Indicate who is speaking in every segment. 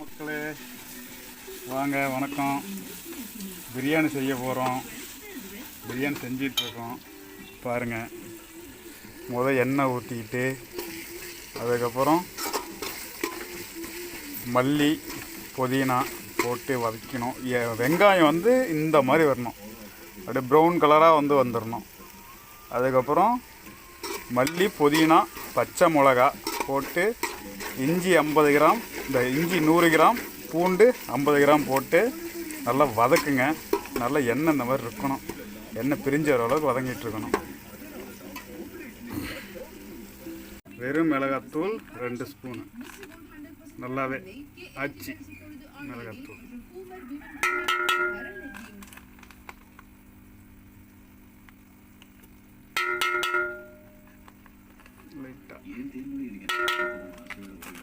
Speaker 1: மக்களே வாங்க, வணக்கம். பிரியாணி செய்ய போகிறோம். பிரியாணி செஞ்சிட்ருக்கோம். பாருங்கள், எண்ணெய் ஊற்றிக்கிட்டு அதுக்கப்புறம் மல்லி புதினா போட்டு வதக்கணும். வெங்காயம் இந்த மாதிரி வரணும், அப்படியே ப்ரௌன் கலராக வந்துடணும். அதுக்கப்புறம் மல்லி புதினா பச்சை மிளகா போட்டு இஞ்சி 50 கிராம், இந்த இஞ்சி 100 கிராம், பூண்டு 50 கிராம் போட்டு நல்லா வதக்குங்க. நல்லா எண்ணெய் இந்த மாதிரி இருக்கணும், எண்ணெய் பிரிஞ்சு வர அளவுக்கு வதங்கிட்டு இருக்கணும். வெறும் மிளகாத்தூள் 2 ஸ்பூனு, நல்லாவே ஆச்சி மிளகாத்தூள்.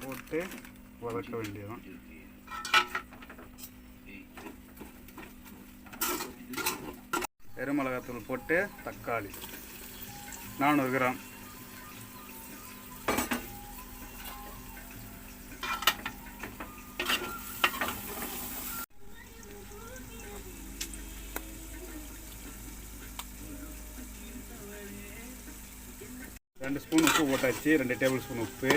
Speaker 1: போட்டு வதக்க வேண்டியதான். மிளகாத்தூள் போட்டு தக்காளி 400 கிராம், ரெண்டு ஸ்பூன் உப்பு போட்டாச்சு. 2 டேபிள் ஸ்பூன் உப்பு.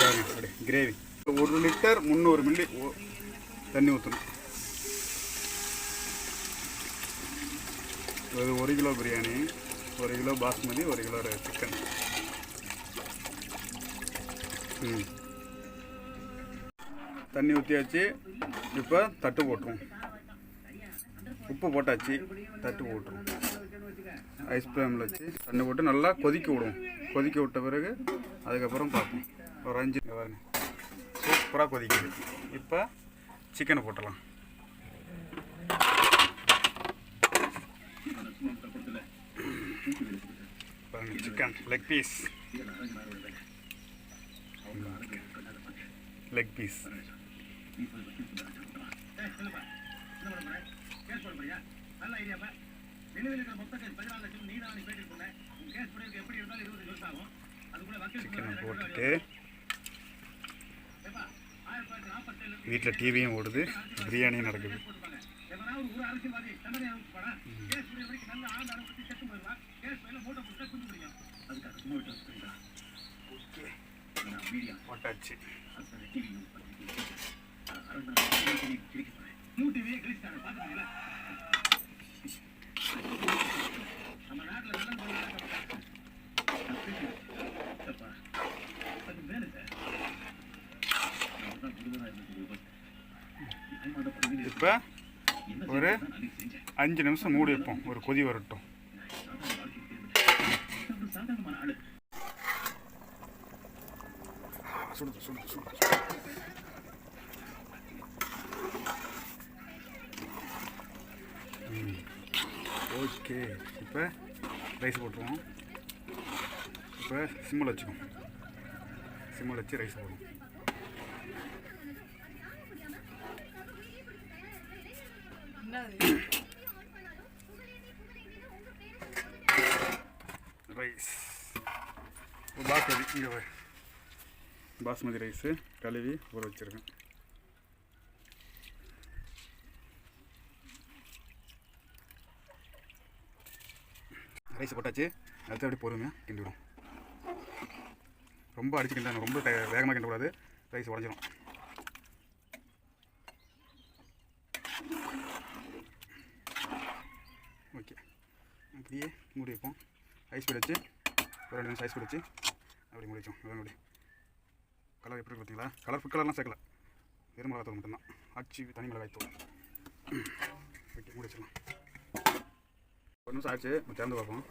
Speaker 1: அப்படி கிரேவி 1 லிட்டர் 300 மில்லி தண்ணி ஊற்றணும். அது 1 kilo biryani, 1 kilo basmati, 1 kilo chicken. தண்ணி ஊற்றியாச்சு. இப்போ தட்டு போட்டுருவோம். உப்பு போட்டாச்சு, தட்டு போட்டுருவோம். ஐஸ் ஃப்ளேமில் வச்சு தண்ணி போட்டு நல்லா கொதிக்க விடுவோம். கொதிக்க விட்ட பிறகு அதுக்கப்புறம் பார்ப்போம். ஒரு 5 பாருங்க, சூப்பராக கொதிக்குது. இப்போ சிக்கனை போட்டலாம். பாருங்க, சிக்கன் லெக் பீஸ். சிக்கனை போட்டுட்டு வீட்டில் டிவியும் ஓடுது, பிரியாணியும் நடக்குது. போட்டாச்சு. இப்போ ஒரு 5 நிமிஷம் மூடி வைப்போம், ஒரு கொதி வரட்டும். ஓகே, இப்போ ரைஸ் போட்டுருவோம். இப்போ சிம்மில் வச்சுக்கோம். சிம்மில் வச்சு ரைஸ் போடுவோம். ரைஸ் பாஸ்மதி, இங்கே பாஸ்மதி ரைஸு கழுவி ஊற வச்சுருக்கேன். ரைஸ் போட்டாச்சு. அடுத்து அப்படி பொறுமையாக கிண்டி விடும். ரொம்ப அடிச்சு கிண்டணும், ரொம்ப வேகமாக கிண்டக்கூடாது, ரைஸ் உடஞ்சிடும். ஓகே, அப்படியே மூடி வைப்போம். ஐஸ் பீட் வச்சு ஒரு 2 நிமிஷம் ஐஸ் பீட் வச்சு அப்படி மூடி வச்சோம். அதான் அப்படி கலர் எப்படி பார்த்தீங்களா? ஃபுட் கலர்லாம் சேர்க்கல, வெறும் மிளகாத்தூள் மட்டும்தான். ஆச்சி தனி மிளகாய் தூள். ஓகே, மூடி வச்சிடலாம். 1 நிமிஷம் ஆச்சு, திறந்து பார்ப்போம்.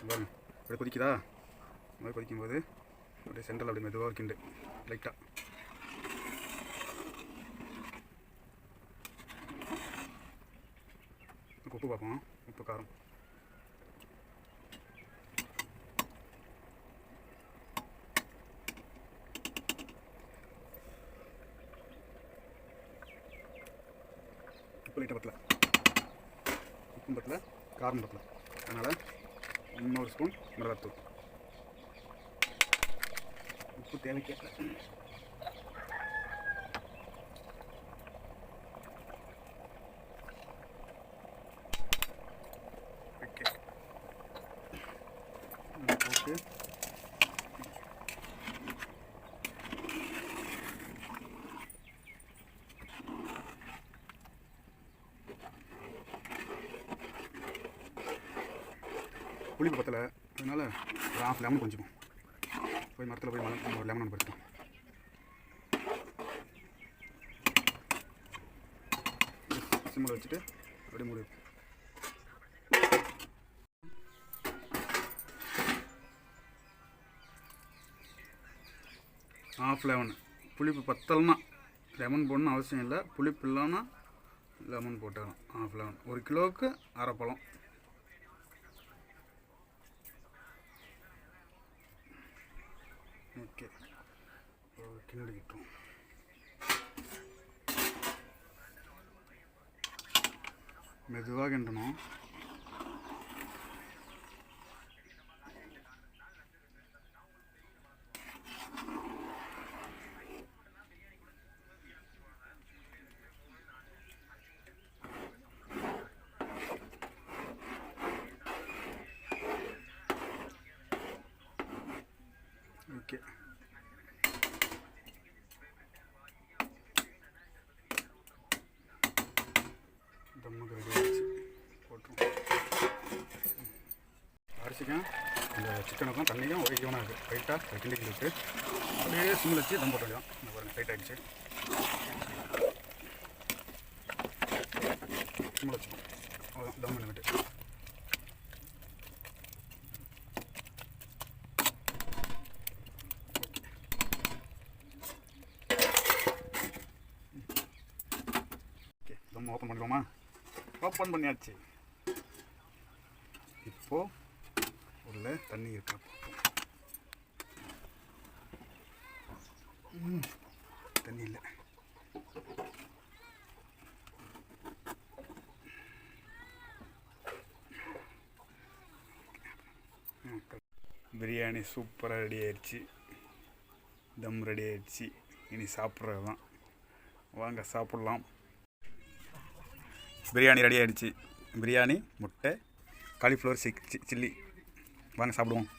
Speaker 1: பாருங்க, அப்படி கொதிக்குதா? இந்த மாதிரி கொதிக்கும்போது அப்படியே சென்ட்ரல் அப்படி மெதுவாக கிண்டு லைட்டாக. உப்பு பார்ப்போம், உப்பு காரம். உப்பு லைட்டாக பத்தல, உப்பும் பத்தல, காரம் பத்தல. அதனால் 3 ஸ்பூன் மிளகாத்தூள். உப்பு தேவைக்கேற்ற. புளிப்பு பத்தலை, அதனால் ஒரு ½ லெமன் கொஞ்சம் போய் மரத்தில் போய் ஒரு லெமன் ஒன்று பறிச்சோம். சிம்மில் வச்சுட்டு அப்படியே மூடி வைப்போம். ½ லெமன். புளிப்பு பத்தலைன்னா லெமன் போடணும்னு அவசியம் இல்லை, புளிப்பு இல்லைன்னா லெமன் போட்டுக்கலாம். ½ லெமன். 1 கிலோவுக்கு அரை பழம். ஓகே, கிண்டிக்கிட்டோம். மெதுவாக கிண்டணும். ஓகே, தம்முக்கு ரெடி ஆகிடுச்சு. போட்டுருவோம். அரிசிக்கும் இந்த சிக்கனுக்கும் தண்ணியும் ஒரே ஈவனாக இருக்குது. ரைட்டாக கிண்டிக்கிட்டு அப்படியே சிம்மில் வச்சு தம் போட்டு வேண்டியதான். இந்த பாருங்கள் ரைட் ஆகிடுச்சு. சிம்மில் வச்சுக்கோம். அவ்வளோதான், தம் பண்ணிவிட்டு ஓப்பன் பண்ணிடுவோமா? ஓப்பன் பண்ணியாச்சு. இப்போது உள்ள தண்ணி இருக்கா பார்ப்போம். தண்ணி இல்லை. பிரியாணி சூப்பராக ரெடி ஆயிடுச்சு. தம் ரெடி ஆயிடுச்சு. இனி சாப்பிட்றது தான். வாங்க சாப்பிட்லாம். பிரியாணி ரெடி ஆகிடுச்சு. பிரியாணி, முட்டை, காலிஃப்ளவர் சில்லி. வாங்க சாப்பிடுவோம்.